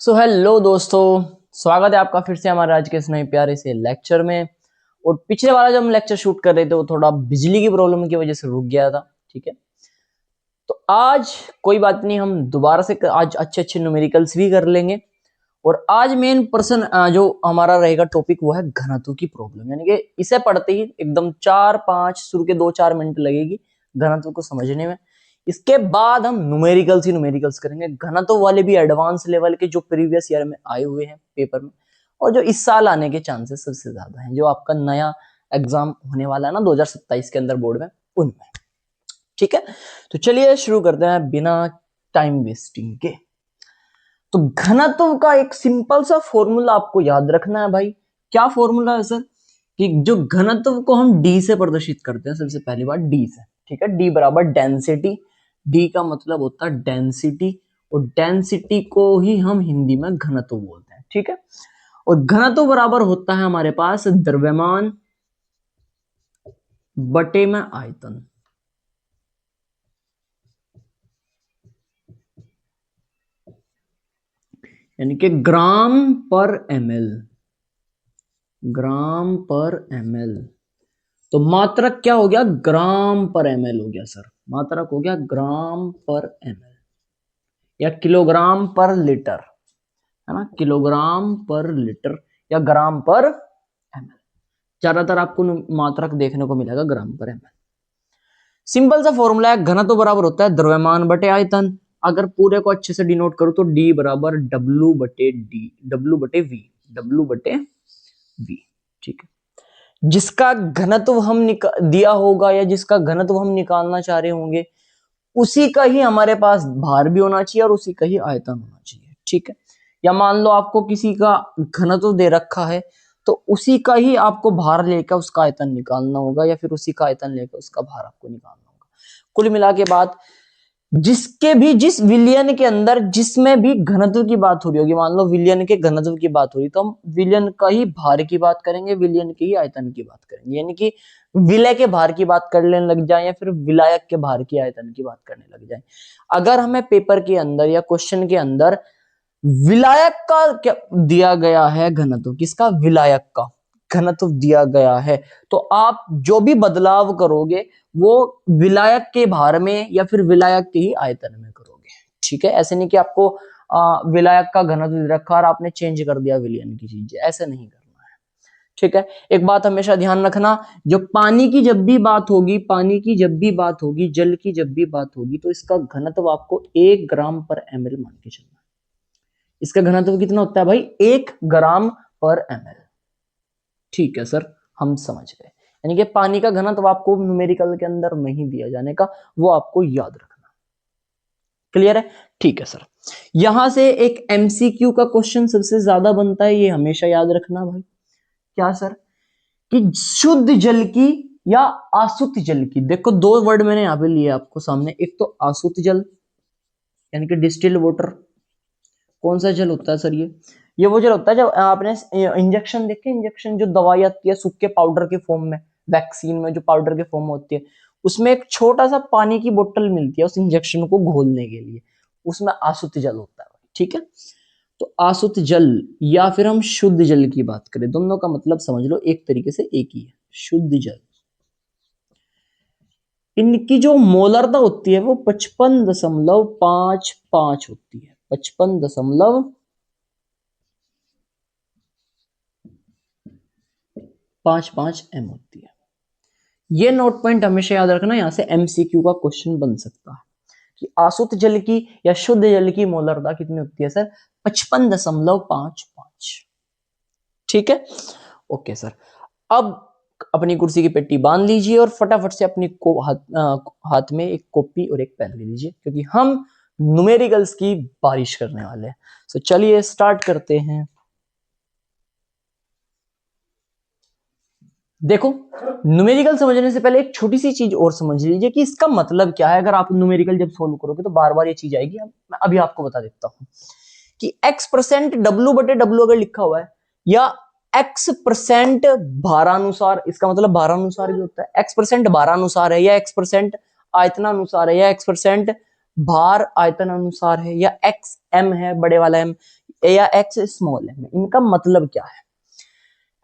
Hello दोस्तों, स्वागत है आपका फिर से हमारे आज के इस नए प्यारे से लेक्चर में। और पिछले वाला जब हम लेक्चर शूट कर रहे थे वो थोड़ा बिजली की प्रॉब्लम की वजह से रुक गया था। ठीक है, तो आज कोई बात नहीं, हम दोबारा से आज अच्छे अच्छे न्यूमेरिकल्स भी कर लेंगे। और आज मेन पर्सन जो हमारा रहेगा टॉपिक वो है घनत्व की प्रॉब्लम, यानी कि इसे पढ़ते ही एकदम 4-5 शुरू के 2-4 मिनट लगेगी घनत्व को समझने में। इसके बाद हम न्यूमेरिकल्स ही न्यूमेरिकल्स करेंगे, घनत्व वाले भी एडवांस लेवल के जो प्रीवियस ईयर में आए हुए हैं पेपर में, और जो इस साल आने के चांसेस सबसे ज्यादा हैं, जो आपका नया एग्जाम होने वाला है ना 2027 के अंदर बोर्ड में, उनमें। ठीक है, तो चलिए शुरू करते हैं बिना टाइम वेस्टिंग के। तो घनत्व का एक सिंपल सा फॉर्मूला आपको याद रखना है भाई। क्या फॉर्मूला है सर? कि जो घनत्व को हम डी से प्रदर्शित करते हैं, सबसे पहली बात डी से। ठीक है, डी बराबर डेंसिटी। डी का मतलब होता है डेंसिटी, और डेंसिटी को ही हम हिंदी में घनत्व बोलते हैं। ठीक है, और घनत्व बराबर होता है हमारे पास द्रव्यमान बटे में आयतन। यानी कि ग्राम पर एमएल, ग्राम पर एमएल। तो मात्रक क्या हो गया? ग्राम पर एमएल हो गया सर। मात्रक हो गया ग्राम पर एमएल, या किलोग्राम पर लीटर, है ना, किलोग्राम पर लीटर या ग्राम पर एमएल। ज्यादातर आपको मात्रक देखने को मिलेगा ग्राम पर एमएल। सिंपल सा फॉर्मूला है, घनत्व बराबर होता है द्रव्यमान बटे आयतन। अगर पूरे को अच्छे से डिनोट करूं तो डी बराबर डब्ल्यू बटे डी, डब्ल्यू बटे वी, डब्ल्यू बटे वी। ठीक है, जिसका घनत्व हम दिया होगा या जिसका घनत्व हम निकालना चाह रहे होंगे, उसी का ही हमारे पास भार भी होना चाहिए और उसी का ही आयतन होना चाहिए। ठीक है, या मान लो आपको किसी का घनत्व दे रखा है, तो उसी का ही आपको भार लेकर उसका आयतन निकालना होगा, या फिर उसी का आयतन लेकर उसका भार आपको निकालना होगा। कुल मिला के बात, जिसके भी जिस विलयन के अंदर जिसमें भी घनत्व की बात हो रही होगी, मान लो विलयन के घनत्व की बात हो रही, तो हम विलयन का ही भार की बात करेंगे, विलयन के ही आयतन की बात करेंगे। यानी कि विलय के भार की बात करने लग जाए या फिर विलायक के भार की आयतन की बात करने लग जाए। अगर हमें पेपर के अंदर या क्वेश्चन के अंदर विलायक का क्या दिया गया है, घनत्व किसका? विलायक का घनत्व दिया गया है, तो आप जो भी बदलाव करोगे वो विलायक के भार में या फिर विलायक के ही आयतन में करोगे। ठीक है, ऐसे नहीं कि आपको विलायक का घनत्व दे रखा और आपने चेंज कर दिया विलयन की चीज, ऐसे नहीं करना है। ठीक है, एक बात हमेशा ध्यान रखना, जो पानी की जब भी बात होगी, पानी की जब भी बात होगी, जल की जब भी बात होगी, तो इसका घनत्व आपको 1 ग्राम पर एमएल मान के चलना है। इसका घनत्व कितना होता है भाई? 1 ग्राम पर एमएल। ठीक है सर, हम समझ गए। यानी कि पानी का घनत्व आपको न्यूमेरिकल के अंदर नहीं दिया जाने का, वो आपको याद रखना। क्लियर है? ठीक है सर। यहां से एक एमसीक्यू का क्वेश्चन सबसे ज्यादा बनता है, ये हमेशा याद रखना भाई। क्या सर? कि शुद्ध जल की या आसुत जल की, देखो दो वर्ड मैंने यहां पे लिए आपको सामने, एक तो आसुत जल यानी कि डिस्टिल्ड वाटर। कौन सा जल होता है सर? ये वो जल होता है जब आपने इंजेक्शन देखे, इंजेक्शन जो दवाई आती है सूखे पाउडर के फॉर्म में, वैक्सीन में जो पाउडर के फॉर्म में होती है, उसमें एक छोटा सा पानी की बोतल मिलती है उस इंजेक्शन को घोलने के लिए, उसमें आसुत जल होता है। ठीक है, तो आसुत जल या फिर हम शुद्ध जल की बात करें, दोनों का मतलब समझ लो एक तरीके से एक ही है, शुद्ध जल। इनकी जो मोलरता होती है वो 55.55 होती है, 55.55 एम होती है। ये नोट पॉइंट हमेशा याद रखना, यहां से एमसीक्यू का क्वेश्चन बन सकता है कि आसुत जल की या शुद्ध जल की मोलरता कितनी होती है सर? 55.55। ठीक है, ओके सर। अब अपनी कुर्सी की पेटी बांध लीजिए और फटाफट से अपनी हाथ में एक कॉपी और एक पेन ले लीजिए, क्योंकि हम न्यूमेरिकल्स की बारिश करने वाले हैं। तो चलिए स्टार्ट करते हैं। देखो, न्यूमेरिकल समझने से पहले एक छोटी सी चीज और समझ लीजिए कि इसका मतलब क्या है। अगर आप न्यूमेरिकल जब सोल्व करोगे तो बार बार ये चीज आएगी, मैं अभी आपको बता देता हूं कि x% डब्ल्यू बटे डब्ल्यू अगर लिखा हुआ है, या x% भारानुसार, इसका मतलब भारानुसार भी होता है। x% भारानुसार है, या x% आयतनानुसार है, या x% भार आयतन अनुसार है, या xm है बड़े वाला m, ए या एक्स स्मॉल एम, इनका मतलब क्या है?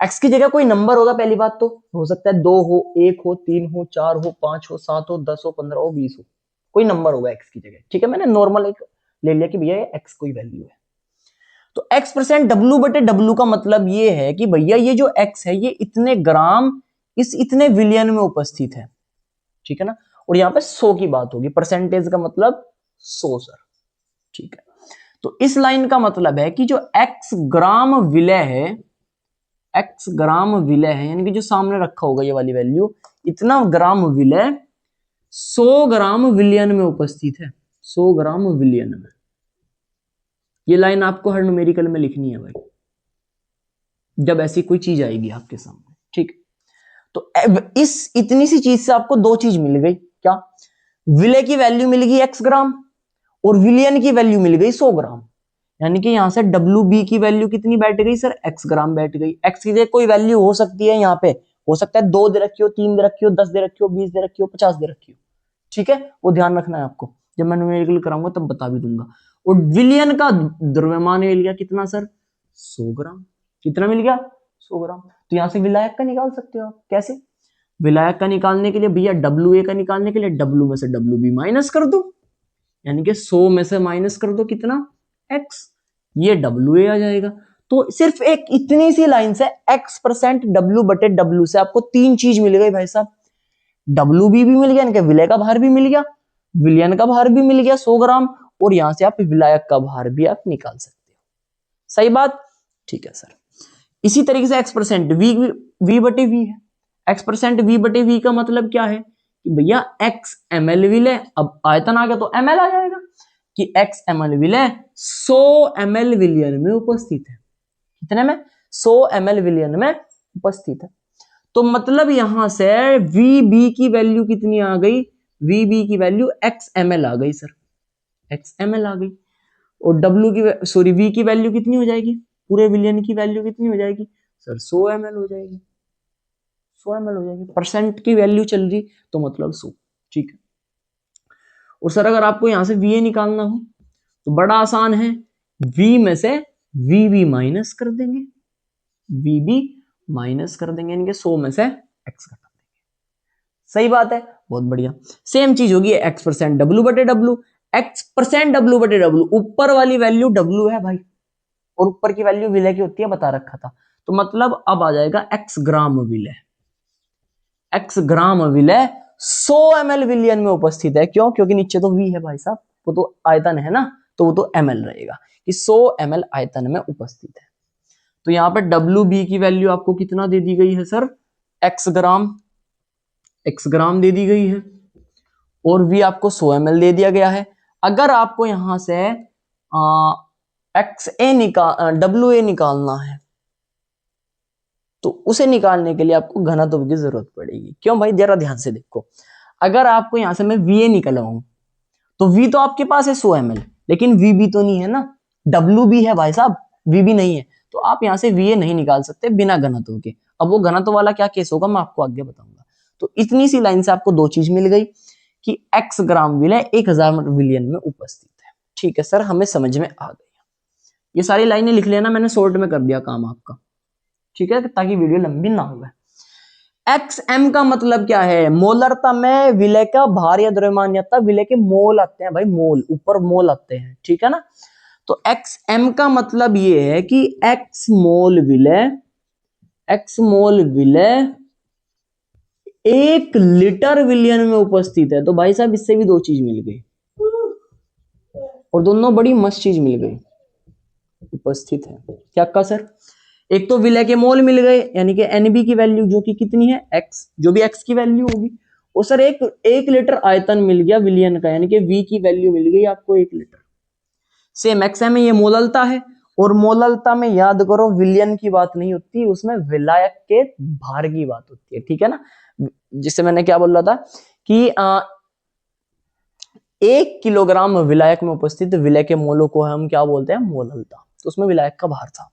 एक्स की जगह कोई नंबर होगा, पहली बात तो हो सकता है 2 हो, 1 हो, 3 हो, 4 हो, 5 हो, 7 हो, 10 हो, 15 हो, 20 हो, कोई नंबर होगा एक्स की जगह। ठीक है, मैंने नॉर्मल एक ले लिया कि भैया ये एक्स कोई वैल्यू है। तो एक्स परसेंट डब्ल्यू बटे डब्ल्यू का मतलब ये है कि भैया ये जो एक्स है ये इतने ग्राम इस इतने विलियन में उपस्थित है। ठीक है ना, और यहां पे 100 की बात होगी, परसेंटेज का मतलब 100 सर। ठीक है, तो इस लाइन का मतलब है कि जो एक्स ग्राम विलय है, एक्स ग्राम विलय है, यानी कि जो सामने रखा होगा ये वाली वैल्यू, इतना ग्राम विलय 100 ग्राम विलियन में उपस्थित है, 100 ग्राम विलियन में। ये लाइन आपको हर न्यूमेरिकल में लिखनी है भाई, जब ऐसी कोई चीज आएगी आपके सामने। ठीक, तो इस इतनी सी चीज से आपको दो चीज मिल गई, क्या? विलय की वैल्यू मिल गई एक्स ग्राम और विलियन की वैल्यू मिल गई 100 ग्राम। यानी कि यहां से डब्ल्यू बी की वैल्यू कितनी बैठ गई सर? एक्स ग्राम बैठ गई। एक्स की जगह कोई वैल्यू हो सकती है, यहाँ पे हो सकता है 2 दे रखी हो, 3 दे रखी हो, 10 दे रखी हो, 20 दे रखी हो, 50 दे रखी हो। ठीक है, वो ध्यान रखना है आपको, जब मैं न्यूमेरिकल कराऊंगा तब बता भी दूंगा। और विलियन का द्रव्यमान मिल गया कितना सर? 100 ग्राम। कितना मिल गया? 100 ग्राम। तो यहां से विलायक का निकाल सकते हो आप। कैसे? विलायक का निकालने के लिए भैया डब्ल्यू ए का निकालने के लिए डब्ल्यू में से डब्ल्यू बी माइनस कर दो, यानी कि 100 में से माइनस कर दो कितना? एक्स, ये डब्ल्यू ए आ जाएगा। तो सिर्फ एक इतनी सी लाइन से एक्स परसेंट डब्ल्यू बटे डब्ल्यू से आपको तीन चीज मिल गई भाई साहब। डब्ल्यू बी भी मिल गया, यानी कि विलय का भार भी मिल गया, विलियन का भार भी मिल गया 100 ग्राम, और यहां से आप विलायक का भार भी आप निकाल सकते हो। सही बात? ठीक है सर। इसी तरीके से एक्स परसेंट वी वी बटे वी है। एक्स परसेंट वी बटे वी का मतलब क्या है कि भैया एक्स एम एल विलय, अब आयतन आ गया तो एम एल आ जाएगा, कि एक्स एम एल विलय 100 एम एल विलियन में उपस्थित है। कितने में? 100 एम एल विलियन में उपस्थित है। तो मतलब यहां से वी बी की वैल्यू कितनी आ गई? वी बी की वैल्यू एक्स एम एल आ गई सर, एक्स एम एल आ गई। और डब्ल्यू की सॉरी वी की वैल्यू कितनी हो जाएगी? पूरे विलियन की वैल्यू कितनी हो जाएगी सर? 100 एम एल हो जाएगी, 100 ml हो जाएगी। परसेंट की वैल्यू चल रही तो मतलब 100। ठीक है, और सर अगर आपको यहां से वी ए निकालना हो तो बड़ा आसान है, वी में से वी बी माइनस कर देंगे, वी बी माइनस कर देंगे, यानी कि 100 में से एक्स घटा देंगे। सही बात है, बहुत बढ़िया। सेम चीज होगी एक्स परसेंट डब्ल्यू बटे डब्ल्यू, एक्स परसेंट डब्ल्यू बटे डब्ल्यू, ऊपर वाली वैल्यू डब्ल्यू है भाई, और ऊपर की वैल्यू विलय की होती है, बता रखा था। तो मतलब अब आ जाएगा एक्स ग्राम विलय, एक्स ग्राम विलय 100 ml विलियन में उपस्थित है। क्यों? क्योंकि नीचे तो वी है भाई साहब, वो तो आयतन है ना, तो वो तो ml रहेगा कि 100 ml आयतन में उपस्थित है। तो यहां पर डब्ल्यू बी की वैल्यू आपको कितना दे दी गई है सर? एक्स ग्राम, एक्स ग्राम दे दी गई है, और वी आपको 100 ml दे दिया गया है। अगर आपको यहां से एक्स ए निकाल डब्ल्यू ए निकालना है तो उसे निकालने के लिए आपको घनत्व की जरूरत पड़ेगी। क्यों भाई? जरा ध्यान से देखो, अगर आपको यहां से मैं वी ए निकलवाऊं तो वी तो आपके पास है 100 ml, लेकिन वी बी तो नहीं है ना, डब्ल्यू बी है भाई साहब, वी बी नहीं है। तो आप यहां से वी ए नहीं निकाल सकते बिना घनत्व के। अब वो घनत्व वाला क्या केस होगा मैं आपको आगे बताऊंगा। तो इतनी सी लाइन से आपको दो चीज मिल गई कि एक्स ग्राम विलय 1000 विलियन में उपस्थित है। ठीक है सर, हमें समझ में आ गया। ये सारी लाइनें लिख लेना, मैंने शॉर्ट में कर दिया काम आपका। ठीक है, ताकि वीडियो लंबी ना हो। एक्स एम का मतलब क्या है? मोलरता में विलय का भार या द्रव्यमान आता है, विलय के मोल आते हैं भाई, मोल, ऊपर मोल आते हैं। ठीक है ना, तो एक्स एम का मतलब ये है कि एक्स मोल विलय, एक्स मोल विलय 1 लीटर विलियन में उपस्थित है। तो भाई साहब इससे भी दो चीज मिल गई, और दोनों बड़ी मस्त चीज मिल गई, उपस्थित है। क्या का सर? एक तो विलय के मोल मिल गए, यानी कि एनबी की वैल्यू जो कि कितनी है? एक्स, जो भी एक्स की वैल्यू होगी। और सर एक लीटर आयतन मिल गया विलियन का, यानी कि वी की वैल्यू मिल गई आपको 1 लीटर। सेम एक्स में ये मोललता है, और मोललता में याद करो विलियन की बात नहीं होती, उसमें विलायक के भार की बात होती है। ठीक है ना, जिससे मैंने क्या बोल रहा था कि 1 किलोग्राम विलायक में उपस्थित विलय के मोलों को हम क्या बोलते हैं? मोललता। तो उसमें विलायक का भार था।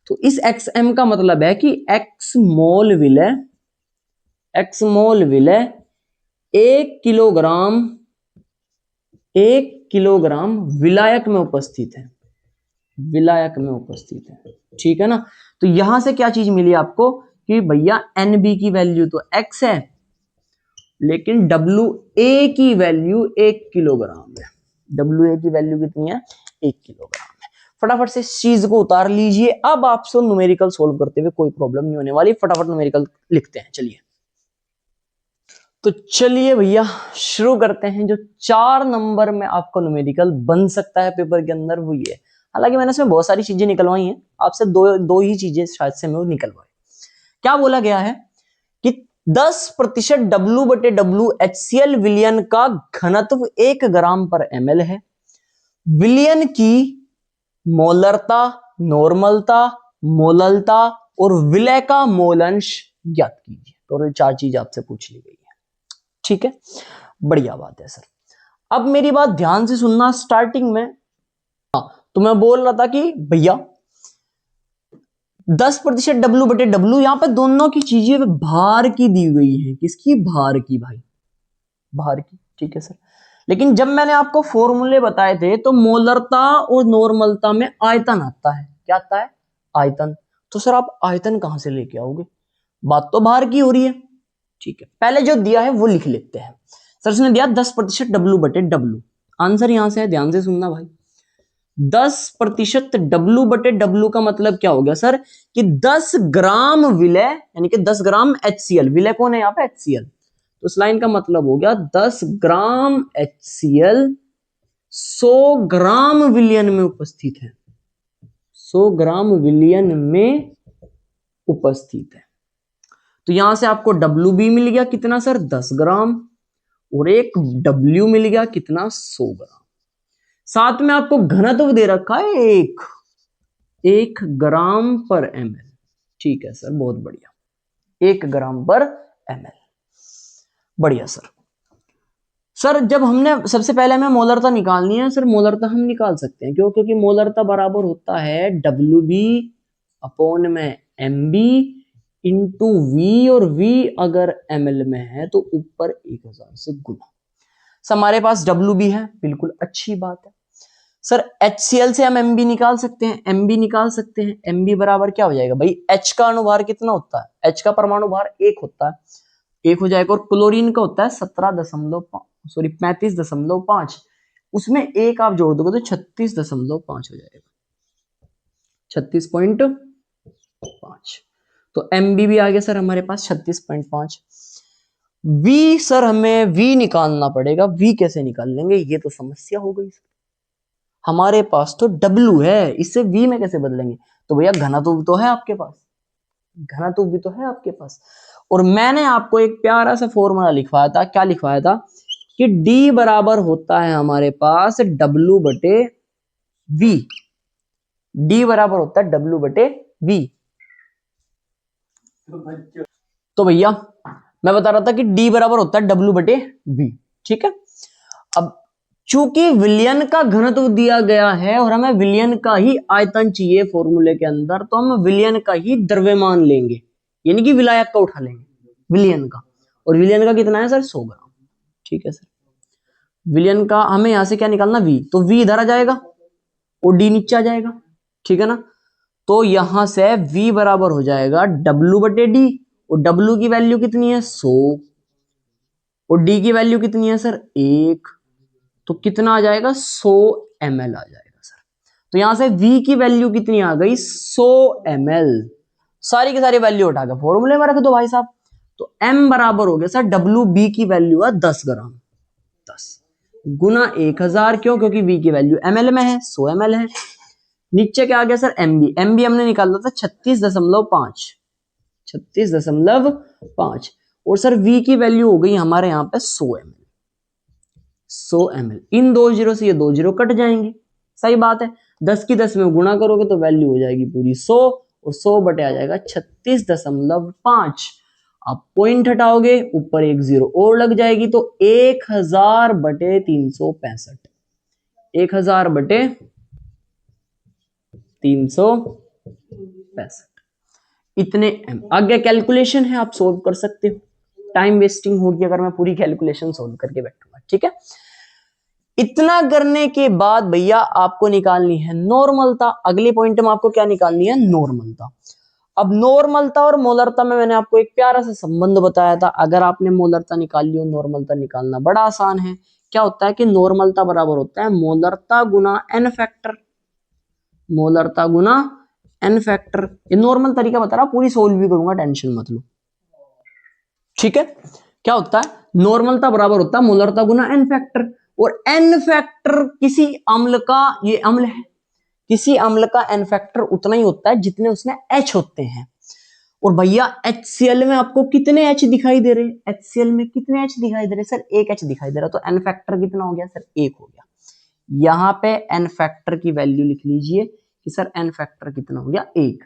तो इस एक्स एम का मतलब है कि एक्स मोल विलय, एक्स मोल विलय 1 किलोग्राम विलायक में उपस्थित है। विलायक में उपस्थित है, ठीक है ना। तो यहां से क्या चीज मिली आपको कि भैया NB की वैल्यू तो x है, लेकिन WA की वैल्यू 1 किलोग्राम है। WA की वैल्यू कितनी है? 1 किलोग्राम है। फटाफट से इस चीज को उतार लीजिए। अब आपसे न्यूमेरिकल सोल्व करते हुए कोई प्रॉब्लम नहीं होने वाली। फटाफट न्यूमेरिकल लिखते हैं, चलिए। तो चलिए भैया शुरू करते हैं। जो 4 नंबर में आपका न्यूमेरिकल बन सकता है पेपर के अंदर वो ये है। हालांकि मैंने इसमें बहुत सारी चीजें निकलवाई हैं, आपसे दो ही चीजें शायद से मैं निकलवाई। क्या बोला गया है कि 10% W/W HCl विलयन का घनत्व 1 ग्राम पर ml है। विलयन की मोलरता, नॉर्मलता, मोललता और विलय का मोलंश ज्ञात कीजिए। टोटल 4 चीज आपसे पूछ ली गई है, ठीक है, बढ़िया बात है सर। अब मेरी बात ध्यान से सुनना। स्टार्टिंग में तो मैं बोल रहा था कि भैया 10% W/W, यहां पे दोनों की चीजें भार की दी गई है। किसकी? भार की भाई, भार की, ठीक है सर। लेकिन जब मैंने आपको फॉर्मूले बताए थे तो मोलरता और नॉर्मलता में आयतन आता है। क्या आता है? आयतन। तो सर आप आयतन कहां से लेके आओगे? बात तो भार की हो रही है, ठीक है। पहले जो दिया है वो लिख लेते हैं। सर उसने दिया 10% W/W। आंसर यहां से है, ध्यान से सुनना भाई। 10% W/W का मतलब क्या हो गया सर कि 10 ग्राम विलय, यानी कि 10 ग्राम HCl। विलय कौन है यहाँ पे? HCl। तो इस लाइन का मतलब हो गया 10 ग्राम HCl 100 ग्राम विलयन में उपस्थित है। 100 ग्राम विलयन में उपस्थित है। तो यहां से आपको WB मिल गया कितना सर? 10 ग्राम। और एक W मिल गया कितना? 100 ग्राम। साथ में आपको घनत्व दे रखा है 1 ग्राम पर ml, ठीक है सर, बहुत बढ़िया। 1 ग्राम पर ml, बढ़िया सर। सर जब हमने सबसे पहले हमें मोलरता निकालनी है, सर मोलरता हम निकाल सकते हैं। क्यों? क्योंकि मोलरता बराबर होता है WB अपॉन में MB इंटू V, और V अगर ml में है तो ऊपर 1000 से गुना। हमारे पास WB है, बिल्कुल अच्छी बात है। सर HCl से हम MB निकाल सकते हैं, MB निकाल सकते हैं। MB बराबर क्या हो जाएगा भाई? H का अनुभार कितना होता है? H का परमाणु भार 1 होता है, 1 हो जाएगा। और क्लोरीन का होता है 35.5, उसमें 1 आप जोड़ दोगे तो 36.5 हो जाएगा, 36.5। तो MB भी आ गया सर हमारे पास 36.5। V सर हमें V निकालना पड़ेगा। V कैसे निकाल लेंगे? ये तो समस्या हो गई सर। हमारे पास तो W है, इससे V में कैसे बदलेंगे? तो भैया घनत्व तो है आपके पास, घनत्व भी तो है आपके पास। और मैंने आपको एक प्यारा सा फॉर्मूला लिखवाया था। क्या लिखवाया था? कि D बराबर होता है हमारे पास W/V। D बराबर होता है W/V। तो भैया मैं बता रहा था कि D बराबर होता है W/V, ठीक है। अब चूंकि विलयन का घनत्व दिया गया है और हमें विलयन का ही आयतन चाहिए फॉर्मूले के अंदर, तो हम विलयन का ही द्रव्यमान लेंगे, यानी कि विलायक का उठा लेंगे, विलयन का। और विलयन का कितना है सर? 100 ग्राम, ठीक है सर। विलयन का हमें यहां से क्या निकालना? V। तो V इधर आ जाएगा और D नीचे आ जाएगा, ठीक है ना। तो यहां से V बराबर हो जाएगा W/D। और W की वैल्यू कितनी है? 100। और D की वैल्यू कितनी है सर? 1। तो कितना आ जाएगा? 100 ml आ जाएगा सर। तो यहां से V की वैल्यू कितनी आ गई? 100 ml। सारी की सारी वैल्यू उठा के फॉर्मूले में रख दो भाई साहब। तो M बराबर हो गया सर WB की वैल्यू है 10 ग्राम, 10 गुना 1000। क्यों? क्योंकि V की वैल्यू ml में है, 100 ml है। नीचे क्या आ गया सर? MB। MB हमने निकाला था 36.5, 36.5। और सर V की वैल्यू हो गई हमारे यहाँ पे 100 ml, 100 ml। इन 2 जीरो से ये 2 जीरो कट जाएंगे, सही बात है। 10 की 10 में गुणा करोगे तो वैल्यू हो जाएगी पूरी 100, और 100 बटे आ जाएगा 36.5। आप पॉइंट हटाओगे, ऊपर 1 जीरो और लग जाएगी, तो 1000/365, 1000/365 इतने m। आगे कैलकुलेशन है, आप सोल्व कर सकते हो। टाइम वेस्टिंग होगी अगर मैं पूरी कैलकुलेशन सोल्व करके बैठूंगा, ठीक है। इतना करने के बाद भैया आपको निकालनी है नॉर्मलता। अगले पॉइंट में आपको क्या निकालनी है? नॉर्मलता। अब नॉर्मलता और मोलरता में मैंने आपको एक प्यारा सा संबंध बताया था। अगर आपने मोलरता निकाल ली हो, नॉर्मलता निकालना बड़ा आसान है। क्या होता है कि नॉर्मलता बराबर होता है मोलरता गुना एन फैक्टर। मोलरता गुना एन फैक्टर। ये नॉर्मल तरीका बता रहा, पूरी सोल्व भी करूंगा, टेंशन मत लो। ठीक है, क्या होता है? नॉर्मलता बराबर होता है मोलरता गुना एन फैक्टर। और एन फैक्टर किसी अम्ल का, ये अम्ल है, किसी अम्ल का एन फैक्टर उतना ही होता है जितने उसमें एच होते हैं। और भैया HCl में आपको कितने एच दिखाई दे रहे? HCl में कितने एच दिखाई दे रहे सर? एक एच दिखाई दे रहा। तो एन फैक्टर कितना हो गया सर? एक हो गया। यहां पे एन फैक्टर की वैल्यू लिख लीजिए कि सर एन फैक्टर कितना हो गया? एक।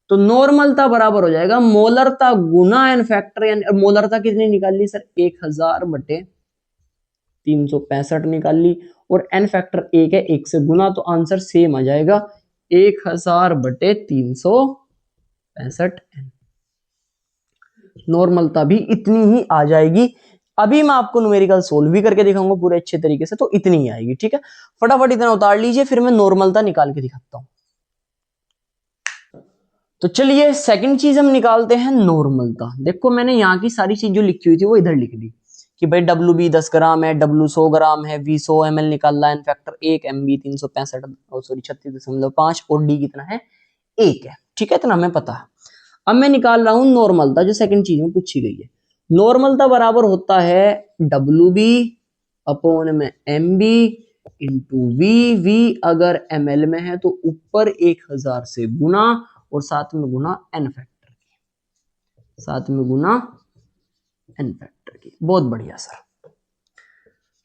तो नॉर्मलता बराबर हो जाएगा मोलरता गुना एन फैक्टर। यानी मोलरता कितनी निकाल ली सर? 1000/365 निकाल ली। और एन फैक्टर एक है, एक से गुना, तो आंसर सेम आ जाएगा 1000/365 एन। नॉर्मलता भी इतनी ही आ जाएगी। अभी मैं आपको न्यूमेरिकल सोल्व भी करके दिखाऊंगा पूरे अच्छे तरीके से, तो इतनी ही आएगी। ठीक है, फटाफट इतना उतार लीजिए, फिर मैं नॉर्मलता निकाल के दिखाता हूं। तो चलिए सेकंड चीज हम निकालते हैं नॉर्मलता। देखो मैंने यहाँ की सारी चीज जो लिखी हुई थी वो इधर लिख दी कि भाई WB 10 ग्राम है, W 100 ग्राम है, V 100 ml निकालना है, फैक्टर 1, MB 36.5 और D कितना है? 1 है। ठीक है, इतना हमें पता है। अब मैं निकाल रहा हूं नॉर्मलता, जो सेकंड चीज में पूछी गई है। नॉर्मलता बराबर होता है WB अपॉन में MB इंटू V अगर ml में है तो ऊपर 1000 से गुना और साथ में गुना एन फैक्टर की, साथ में गुना एन फैक्टर की। बहुत बढ़िया सर।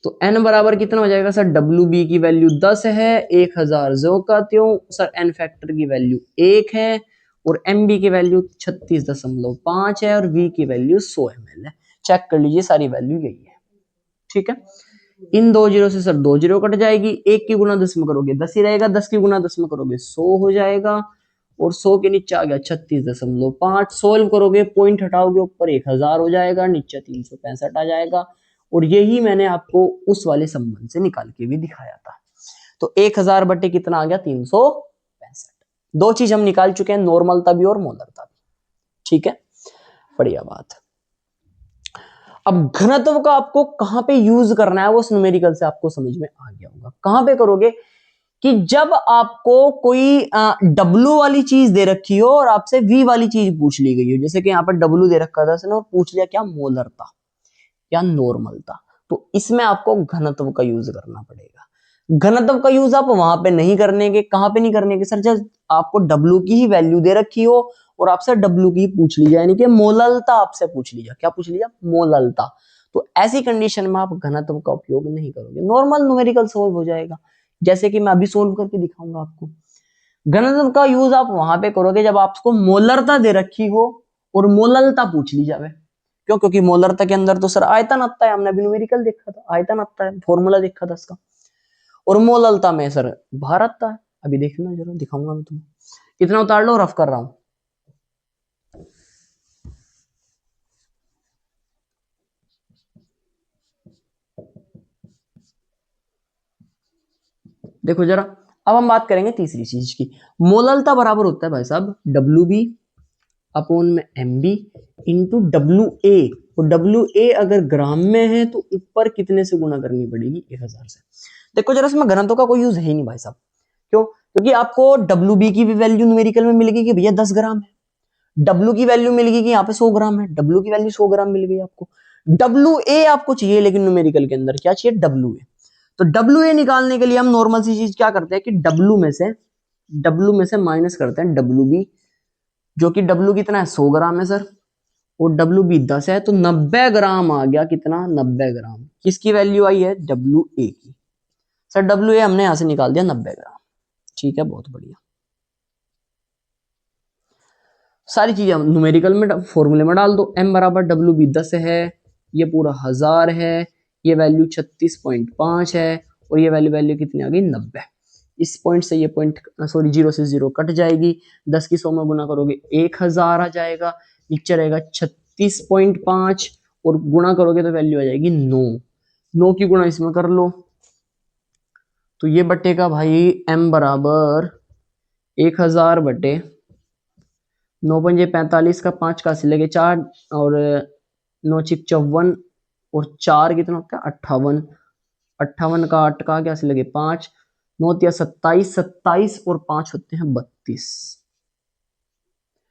तो n बराबर कितना हो जाएगा सर? WB की वैल्यू 10 है, 1000 जो का त्यों सर, एन फैक्टर की वैल्यू 1 है और MB की वैल्यू 36.5 है और V की वैल्यू 100 ml है। चेक कर लीजिए, सारी वैल्यू यही है। ठीक है, इन दो जीरो से सर 2 जीरो कट जाएगी। 1 की गुना 10 में करोगे 10 ही रहेगा, 10 की गुना 10 में करोगे 100 हो जाएगा और 100 के नीचे आ गया 36.5। सोल्व करोगे, पॉइंट हटाओगे, ऊपर 1000 हो जाएगा, नीचे 365 आ जाएगा। और यही मैंने आपको उस वाले संबंध से निकाल के भी दिखाया था। तो 1000 बटे कितना आ गया? 365। दो चीज हम निकाल चुके हैं, नॉर्मलता भी और मोलरता भी। ठीक है, बढ़िया बात। अब घनत्व का आपको कहां पे यूज करना है वो उस न्यूमेरिकल से आपको समझ में आ गया होगा। कहां पे करोगे कि जब आपको कोई W वाली चीज दे रखी हो और आपसे V वाली चीज पूछ ली गई हो, जैसे कि यहाँ पर W दे रखा था और पूछ लिया क्या? मोलरता या नॉर्मलता। तो इसमें आपको घनत्व का यूज करना पड़ेगा। घनत्व का यूज आप वहां पे नहीं करने के, कहां पे नहीं करने के सर? जब आपको W की ही वैल्यू दे रखी हो और आपसे W की पूछ ली जाए, यानी कि मोललता आपसे पूछ ली जाए। क्या पूछ लिया? मोललता। तो ऐसी कंडीशन में आप घनत्व का उपयोग नहीं करोगे, नॉर्मल न्यूमेरिकल सोल्व हो जाएगा, जैसे कि मैं अभी सोल्व करके दिखाऊंगा आपको। घनत्व का यूज आप वहां पे करोगे जब आपको मोलरता दे रखी हो और मोललता पूछ ली जाए। क्यों? क्योंकि मोलरता के अंदर तो सर आयतन आता है, हमने अभी न्यूमेरिकल देखा था, आयतन आता है, फॉर्मूला देखा था इसका। और मोललता में सर भार आता है। अभी देखना जरूर, दिखाऊंगा मैं तुम्हें। कितना उतार लो, रफ कर रहा हूं। देखो जरा, अब हम बात करेंगे तीसरी चीज की। मोललता बराबर होता है भाई साहब WB अपॉन में MB इंटू WA। और WA अगर ग्राम में है तो ऊपर कितने से गुना करनी पड़ेगी? 1000 से। देखो जरा, इसमें घनत्व का कोई यूज है ही नहीं भाई साहब। क्यों? क्योंकि आपको WB की भी वैल्यू न्यूमेरिकल में मिलेगी कि भैया 10 ग्राम है, W की वैल्यू मिलेगी कि यहाँ पे 100 ग्राम है, W की वैल्यू 100 ग्राम मिल गई आपको। WA आपको चाहिए, लेकिन न्यूमेरिकल के अंदर क्या चाहिए? WA। तो WA निकालने के लिए हम नॉर्मल सी चीज क्या करते हैं कि W में से माइनस करते हैं WB, जो कि W कितना है? 100 ग्राम है सर, और WB 10 है, तो 90 ग्राम आ गया। कितना? 90 ग्राम। किसकी वैल्यू आई है? WA की। सर WA हमने यहां से निकाल दिया 90 ग्राम। ठीक है, बहुत बढ़िया। सारी चीजें न्यूमेरिकल में फॉर्मूले में डाल दो। M बराबर WB 10 है, ये पूरा 1000 है, ये वैल्यू 36.5 है और ये वैल्यू कितनी आ गई? 90। इस पॉइंट से ये पॉइंट, सॉरी, 0 से 0 कट जाएगी। 10 की 100 में गुना करोगे 1000 आ जाएगा, नीचे रहेगा 36.5 और गुणा करोगे तो वैल्यू आ जाएगी 9। 9 की गुणा इसमें कर लो तो ये बटेगा भाई m बराबर 1000 बटे 9×5 = 45 का 5 का लगे 4 और 9×6 = 54 और 4 कितना होता है 58, 58 का 8 का क्या लगे 5, 9×3 = 27, 27 और 5 होते हैं 32,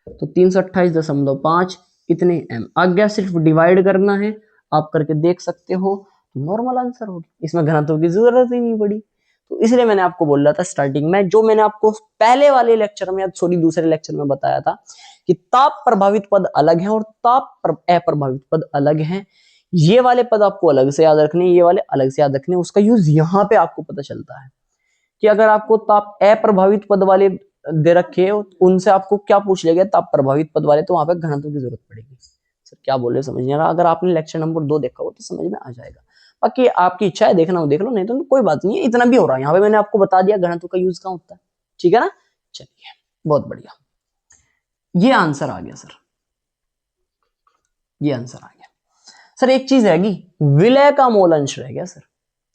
तो 328.5 इतने m आ गया। सिर्फ डिवाइड करना है, आप करके देख सकते हो, तो नॉर्मल आंसर होगी, इसमें घनत्व की जरूरत ही नहीं पड़ी। तो इसलिए मैंने आपको बोल रहा था स्टार्टिंग में, जो मैंने आपको पहले वाले लेक्चर में सॉरी दूसरे लेक्चर में बताया था कि ताप प्रभावित पद अलग है और ताप अप्रभावित पद अलग है। ये वाले पद आपको अलग से याद रखने, ये वाले अलग से याद रखने, उसका यूज यहाँ पे आपको पता चलता है कि अगर आपको ताप अप्रभावित पद वाले दे रखे उनसे आपको क्या पूछ लिया गया ताप प्रभावित पद वाले, तो वहां पे घनत्व की जरूरत पड़ेगी। सर क्या बोल रहे समझ नहीं आ रहा, अगर आपने लेक्चर नंबर 2 देखा हो तो समझ में आ जाएगा, बाकी आपकी इच्छा है देखना हो देख लो, नहीं तो कोई बात नहीं है, इतना भी हो रहा है यहाँ पे मैंने आपको बता दिया घनत्व का यूज कहाँ होता है, ठीक है ना। चलिए बहुत बढ़िया, ये आंसर आ गया सर, ये आंसर आ गया। सर एक चीज रहेगी, विलय का मोल अंश रह गया सर,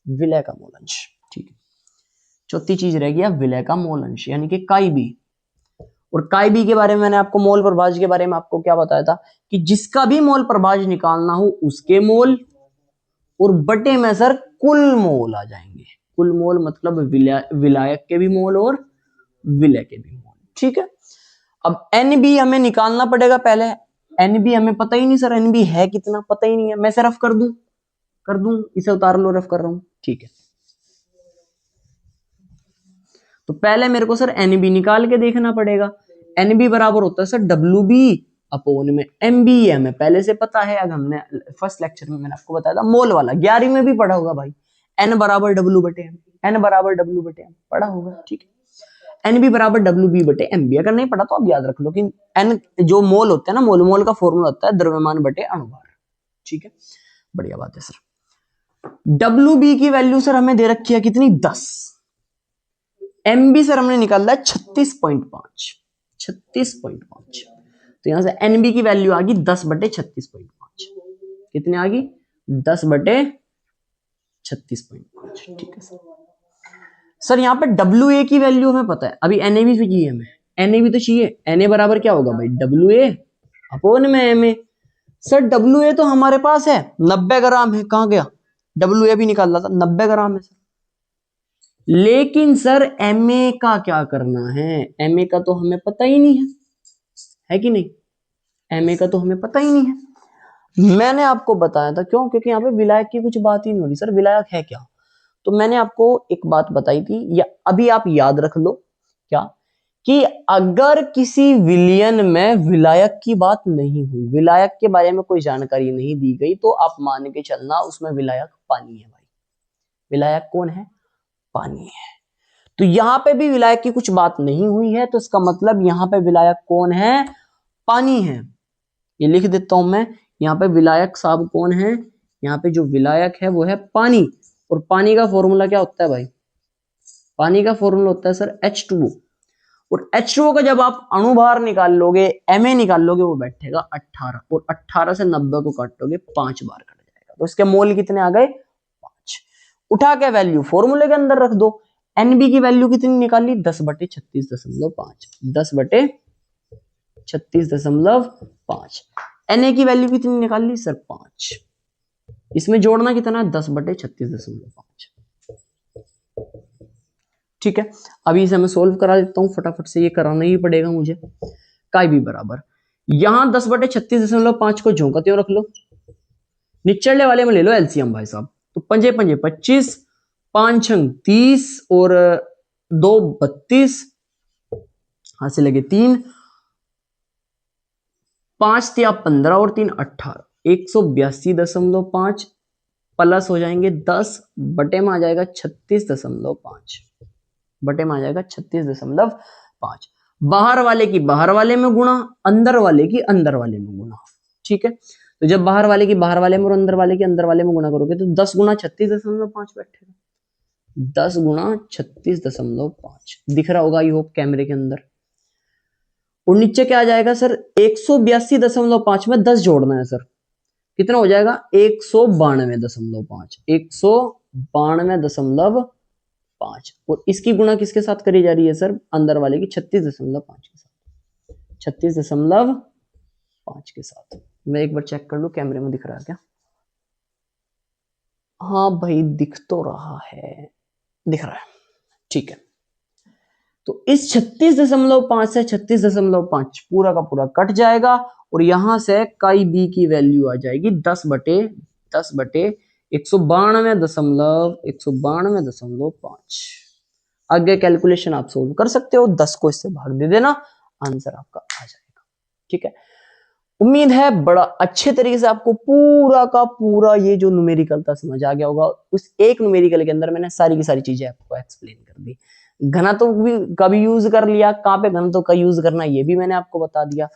विलय का मोल अंश, ठीक है। चौथी चीज रह गया विलय का मोल अंश, यानी कि काई बी। और काई बी के बारे में मैंने आपको मोल प्रभाज के बारे में आपको क्या बताया था कि जिसका भी मोल प्रभाज निकालना हो उसके मोल और बटे में सर कुल मोल आ जाएंगे। कुल मोल मतलब विलायक के भी मोल और विलय के भी मोल, ठीक है। अब एनबी हमें निकालना पड़ेगा पहले, एनबी हमें पता ही नहीं सर, एनबी है कितना पता ही नहीं है, मैं से रफ कर दूं, इसे उतार लो, रफ कर रहा हूं, ठीक है। तो पहले मेरे को सर एनबी निकाल के देखना पड़ेगा, एनबी बराबर होता है सर डब्ल्यू बी अपोन में एम बी, हमें पहले से पता है, अब हमने फर्स्ट लेक्चर में मैंने आपको बताया था मोल वाला, 11वीं में भी पढ़ा होगा भाई, एन बराबर डब्ल्यू बटे एम, एन बराबर डब्ल्यू बटे एम पढ़ा होगा, ठीक है। एन बी बराबर डब्ल्यू बी बटे एम बी, अगर नहीं पढ़ा तो आप याद रख लो कि एन जो मोल होते हैं ना, मोल का फॉर्मूला होता है द्रव्यमान बटे अणुभार, ठीक है, बढ़िया बात है सर। डब्ल्यू बी की वैल्यू सर हमें दे रखी है कितनी 10, एम बी सर हमने निकाला है 36.5, 36.5, तो यहां से एनबी की वैल्यू आ गई 10/36.5, कितने आ गई 10/36.5, ठीक है सर। सर यहाँ पे डब्ल्यू ए की वैल्यू हमें पता है, अभी एन ए भी चाहिए हमें, एन ए भी तो चाहिए, एन ए बराबर क्या होगा भाई डब्ल्यू ए अपोन में M A. Sir W A तो हमारे पास है 90 ग्राम है, कहां गया, डब्ल्यू ए भी निकाल रहा था 90 ग्राम है सर, लेकिन सर एम ए का क्या करना है, एम ए का तो हमें पता ही नहीं है कि नहीं, एम ए का तो हमें पता ही नहीं है। मैंने आपको बताया था क्यों, क्योंकि यहाँ पे विलायक की कुछ बात ही नहीं हो रही, सर विलायक है क्या, तो मैंने आपको एक बात बताई थी, या अभी आप याद रख लो क्या, कि अगर किसी विलयन में विलायक की बात नहीं हुई, विलायक के बारे में कोई जानकारी नहीं दी गई, तो आप मान के चलना उसमें विलायक पानी है भाई, विलायक कौन है, पानी है। तो यहां पे भी विलायक की कुछ बात नहीं हुई है, तो इसका मतलब यहां पे विलायक कौन है, पानी है। ये लिख देता हूं मैं, यहाँ पे विलायक साहब कौन है, यहाँ पे जो विलायक है वो है पानी, और पानी का फॉर्मूला क्या होता है भाई, पानी का फॉर्मूला होता है सर H2O, और H2O का जब आप अणुभार निकाल लोगे, Ma निकाल लोगे, वो बैठेगा 18, और 18 से 90 को काटोगे 5 बार कट जाएगा, तो इसके मोल कितने आ गए 5, उठा के वैल्यू फॉर्मूले के अंदर रख दो, Nb की वैल्यू कितनी निकाली 10/36.5, 10/36.5, Na की वैल्यू कितनी निकाल ली सर 5, इसमें जोड़ना कितना है 10/36.5, ठीक है। अभी इसे मैं सोल्व करा देता हूं फटाफट से, ये कराना ही पड़ेगा मुझे। काई भी बराबर यहां 10/36.5 को झोंका त्यों रख लो, निचले वाले में ले लो एलसीएम भाई साहब, तो पंजे पंजे 25, 5 छंग 30 और 2 32, हाथ से लगे 3, 5 तिया 15 और 3 18, 182.5 प्लस हो जाएंगे 10, बटे में आ जाएगा 36.5, बटे में आ जाएगा 36.5, बाहर वाले की बाहर वाले में गुणा, अंदर वाले की अंदर वाले में गुणा, ठीक है। तो जब बाहर वाले की बाहर वाले में और अंदर वाले की अंदर वाले में गुणा करोगे तो 10 गुणा 36.5 बैठेगा, 10 गुणा 36.5 दिख रहा होगा, आई होप कैमरे के अंदर। और नीचे क्या आ जाएगा सर 182.5 में 10 जोड़ना है सर, कितना हो जाएगा 192.5, 192.5 5 और इसकी गुणा किसके साथ करी जा रही है सर, अंदर वाले की 36.5 के साथ, 36.5 के साथ। मैं एक बार चेक कर लूं कैमरे में दिख रहा है क्या, हाँ भाई दिख तो रहा है, दिख रहा है, ठीक है। तो इस 36.5 से 36.5 पूरा का पूरा कट जाएगा और यहां से काई बी की वैल्यू आ जाएगी 10/192 192.5। आगे कैलकुलेशन आप सोल्व कर सकते हो, 10 को इससे भाग दे देना, आंसर आपका आ जाएगा। ठीक है, उम्मीद है बड़ा अच्छे तरीके से आपको पूरा का पूरा ये जो न्यूमेरिकल था समझ आ गया होगा। उस एक न्यूमेरिकल के अंदर मैंने सारी की सारी चीजें आपको एक्सप्लेन कर दी। घनत्व का भी यूज कर लिया, कहां पे घनत्व का यूज करना ये भी मैंने आपको बता दिया।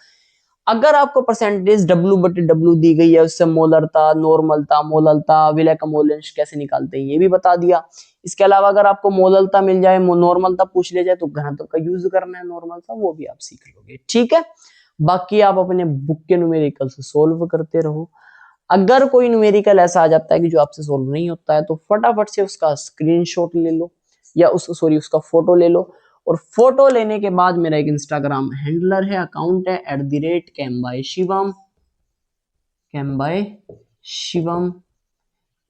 अगर आपको परसेंटेज W/W दी गई है, उससे मोलरता, नॉर्मलता, मोललता, विलय का मोलेंश कैसे निकालते हैं ये भी बता दिया। इसके अलावा अगर आपको मोललता मिल जाए, नॉर्मलता पूछ ले जाए तो घनत्व का यूज करना है नॉर्मलता, वो भी आप सीख लोगे। ठीक है, बाकी आप अपने बुक के न्यूमेरिकल से सोल्व करते रहो। अगर कोई न्यूमेरिकल ऐसा आ जाता है कि जो आपसे सोल्व नहीं होता है तो फटाफट से उसका स्क्रीनशॉट ले लो या उसका फोटो ले लो, और फोटो लेने के बाद मेरा एक इंस्टाग्राम हैंडलर है, अकाउंट है @CamByShivam,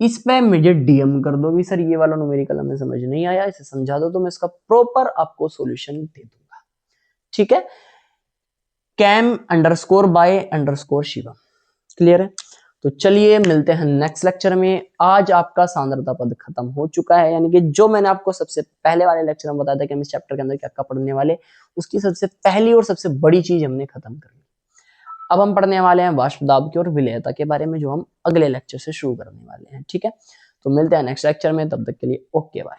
इस पे मुझे डीएम कर दो भी सर ये वाला न्यूमेरिकल हमें समझ नहीं आया, इसे समझा दो, तो मैं इसका प्रॉपर आपको सॉल्यूशन दे दूंगा। ठीक है, cam_by_Shivam, क्लियर है। तो चलिए मिलते हैं नेक्स्ट लेक्चर में। आज आपका सांद्रता पद खत्म हो चुका है, यानी कि जो मैंने आपको सबसे पहले वाले लेक्चर में बताया था कि हम इस चैप्टर के अंदर क्या क्या पढ़ने वाले, उसकी सबसे पहली और सबसे बड़ी चीज हमने खत्म कर ली। अब हम पढ़ने वाले हैं वाष्प दाब की और विलेयता के बारे में, जो हम अगले लेक्चर से शुरू करने वाले हैं। ठीक है, तो मिलते हैं नेक्स्ट लेक्चर में, तब तक के लिए ओके बाय।